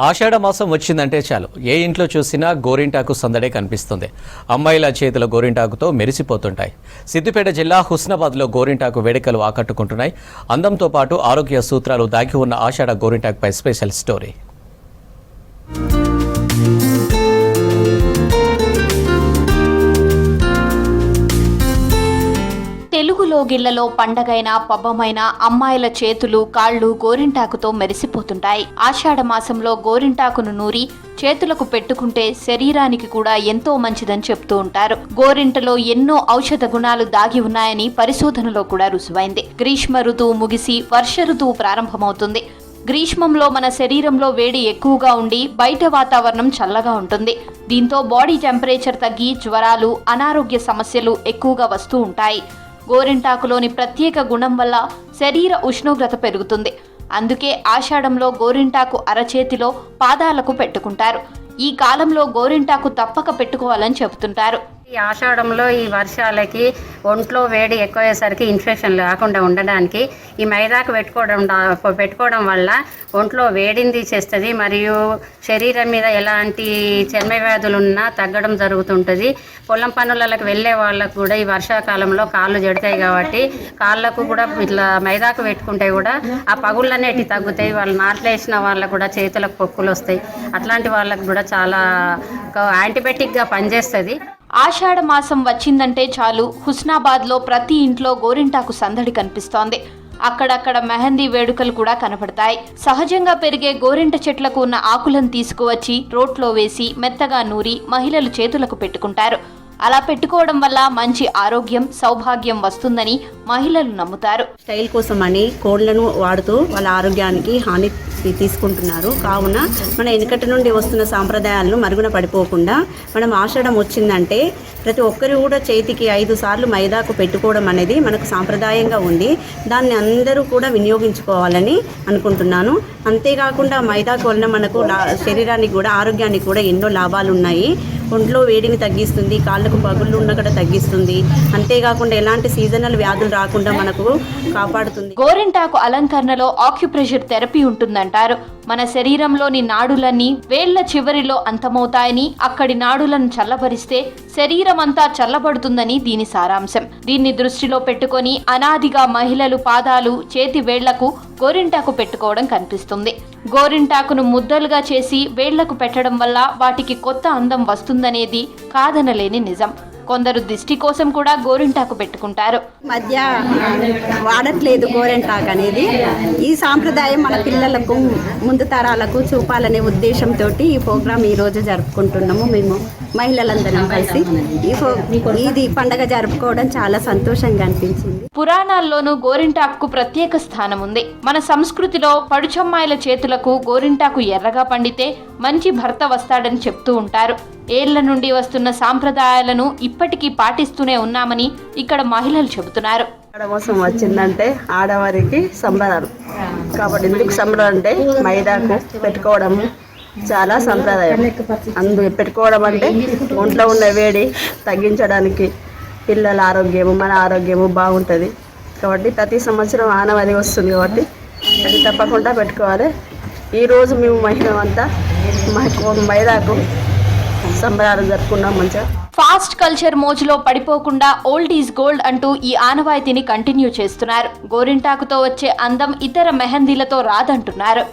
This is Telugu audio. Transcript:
ఆషాఢ మాసం వచ్చిందంటే చాలు ఏ ఇంట్లో చూసినా గోరింటాకు సందడే కనిపిస్తుంది. అమ్మాయిల చేతుల గోరింటాకుతో మెరిసిపోతుంటాయి. సిద్దిపేట జిల్లా హుస్నాబాద్లో గోరింటాకు వేడుకలు ఆకట్టుకుంటున్నాయి. అందంతో పాటు ఆరోగ్య సూత్రాలు దాగి ఉన్న ఆషాఢ గోరింటాకుపై స్పెషల్ స్టోరీ. తెలుగులో గిళ్లలో పండగైన పబ్బమైన అమ్మాయిల చేతులు కాళ్లు గోరింటాకుతో మెరిసిపోతుంటాయి. ఆషాఢ మాసంలో గోరింటాకును నూరి చేతులకు పెట్టుకుంటే శరీరానికి కూడా ఎంతో మంచిదని చెప్తూ ఉంటారు. గోరింటలో ఎన్నో ఔషధ గుణాలు దాగి ఉన్నాయని పరిశోధనలో కూడా రుజువైంది. గ్రీష్మ ఋతువు ముగిసి వర్ష ఋతువు ప్రారంభమవుతుంది. గ్రీష్మంలో మన శరీరంలో వేడి ఎక్కువగా ఉండి బయట వాతావరణం చల్లగా ఉంటుంది. దీంతో బాడీ టెంపరేచర్ తగ్గి జ్వరాలు, అనారోగ్య సమస్యలు ఎక్కువగా వస్తూ ఉంటాయి. గోరింటాకులోని ప్రత్యేక గుణం వల్ల శరీర ఉష్ణోగ్రత పెరుగుతుంది. అందుకే ఆషాఢంలో గోరింటాకు అరచేతిలో పాదాలకు పెట్టుకుంటారు. ఈ కాలంలో గోరింటాకు తప్పక పెట్టుకోవాలని చెబుతుంటారు. ఈ ఆషాఢంలో ఈ వర్షాలకి ఒంట్లో వేడి ఎక్కువయ్యేసరికి ఇన్ఫెక్షన్ లేకుండా ఉండడానికి ఈ మైదాకు పెట్టుకోవడం వల్ల ఒంట్లో వేడిని తీసేస్తుంది. మరియు శరీరం మీద ఎలాంటి చర్మ వ్యాధులు ఉన్నా తగ్గడం జరుగుతుంటుంది. పొలం పనులకు వెళ్ళే వాళ్ళకు కూడా ఈ వర్షాకాలంలో కాళ్ళు జడతాయి కాబట్టి కాళ్ళకు కూడా ఇట్లా మైదాకు పెట్టుకుంటే కూడా ఆ పగుళ్ళు అనేటివి తగ్గుతాయి. వాళ్ళు నాట్లు వేసిన వాళ్ళకు కూడా చేతులకు పొక్కులు వస్తాయి. అట్లాంటి వాళ్ళకు కూడా చాలా యాంటీబయాటిక్గా పనిచేస్తుంది. ఆషాఢ మాసం వచ్చిందంటే చాలు హుస్నాబాద్లో ప్రతి ఇంట్లో గోరింటాకు సందడి కనిపిస్తోంది. అక్కడక్కడ మెహందీ వేడుకలు కూడా కనపడతాయి. సహజంగా పెరిగే గోరింట చెట్లకు ఉన్న ఆకులను తీసుకువచ్చి రోట్లో వేసి మెత్తగా నూరి మహిళలు చేతులకు పెట్టుకుంటారు. అలా పెట్టుకోవడం వల్ల మంచి ఆరోగ్యం, సౌభాగ్యం వస్తుందని మహిళలు నమ్ముతారు. స్టైల్ కోసం అని కోళ్లను వాడుతూ వాళ్ళ ఆరోగ్యానికి హాని తీసుకుంటున్నారు. కావున మన వెనుకటి నుండి వస్తున్న సాంప్రదాయాలను మరుగున పడిపోకుండా మనం ఆషాఢం వచ్చిందంటే ప్రతి ఒక్కరు కూడా చేతికి 5 సార్లు మైదాకు పెట్టుకోవడం అనేది మనకు సాంప్రదాయంగా ఉంది. దాన్ని అందరూ కూడా వినియోగించుకోవాలని అనుకుంటున్నాను. అంతేకాకుండా మైదాకు వలన మనకు శరీరానికి కూడా ఆరోగ్యానికి కూడా ఎన్నో లాభాలు ఉన్నాయి. ఒంట్లో వేడిని తగ్గిస్తుంది, కాళ్ళకు పగుళ్ళు ఉన్న కూడా తగ్గిస్తుంది. అంతేకాకుండా ఎలాంటి సీజనల్ వ్యాధులు రాకుండా మనకు కాపాడుతుంది. గోరింటాకు అలంకరణలో ఆక్యుప్రెషర్ థెరపీ ఉంటుందంటారు. మన శరీరంలోని నాడులన్నీ వేళ్ల చివరిలో అంతమవుతాయని, అక్కడి నాడులను చల్లబరిస్తే శరీరం అంతా చల్లబడుతుందని దీని సారాంశం. దీన్ని దృష్టిలో పెట్టుకొని అనాదిగా మహిళలు పాదాలు, చేతి వేళ్లకు గోరింటాకు పెట్టుకోవడం కనిపిస్తుంది. గోరింటాకును ముద్దలుగా చేసి వేళ్లకు పెట్టడం వల్ల వాటికి కొత్త అందం వస్తుందనేది కాదనలేని నిజం. కొందరు దిష్టి కోసం కూడా గోరింటాకు పెట్టుకుంటారు. మధ్య వాడట్లేదు గోరింటాకు అనేది. ఈ సాంప్రదాయం మన పిల్లలకు, ముందు తరాలకు చూపాలనే ఉద్దేశంతో ఈ ప్రోగ్రాం ఈరోజు జరుపుకుంటున్నాము. మేము మహిళలందరం కలిసి ఇది పండగ జరుపుకోవడం చాలా సంతోషంగా అనిపించింది. పురాణాల్లోనూ గోరింటాకు ప్రత్యేక స్థానం ఉంది. మన సంస్కృతిలో పడుచమ్మాయిల చేతులకు గోరింటాకు ఎర్రగా పండితే మంచి భర్త వస్తాడని చెప్తూ ఉంటారు. ఏళ్ల నుండి వస్తున్న సాంప్రదాయాలను ఇప్పటికీ పాటిస్తూనే ఉన్నామని ఇక్కడ మహిళలు చెబుతున్నారు. ఆడమోసం వచ్చిందంటే ఆడవారికి సంబరాలు కాబట్టి ఎందుకు సంబరం అంటే మైదాకు పెట్టుకోవడము చాలా సంప్రదాయం. పెట్టుకోవడం అంటే ఒంట్లో ఉన్న వేడి తగ్గించడానికి, పిల్లల ఆరోగ్యము మన ఆరోగ్యము బాగుంటుంది కాబట్టి ప్రతి సంవత్సరం ఆనవాయితీ వస్తుంది కాబట్టి అది తప్పకుండా పెట్టుకోవాలి. ఈరోజు మేము మహిళ అంతా మైదాకు సంబరాలు జరుపుకున్నాం మంచిగా. ఫాస్ట్ కల్చర్ మోజులో పడిపోకుండా ఓల్డ్ ఈజ్ గోల్డ్ అంటూ ఈ ఆనవాయితీని కంటిన్యూ చేస్తున్నారు. గోరింటాకుతో వచ్చే అందం ఇతర మెహందీలతో రాదంటున్నారు.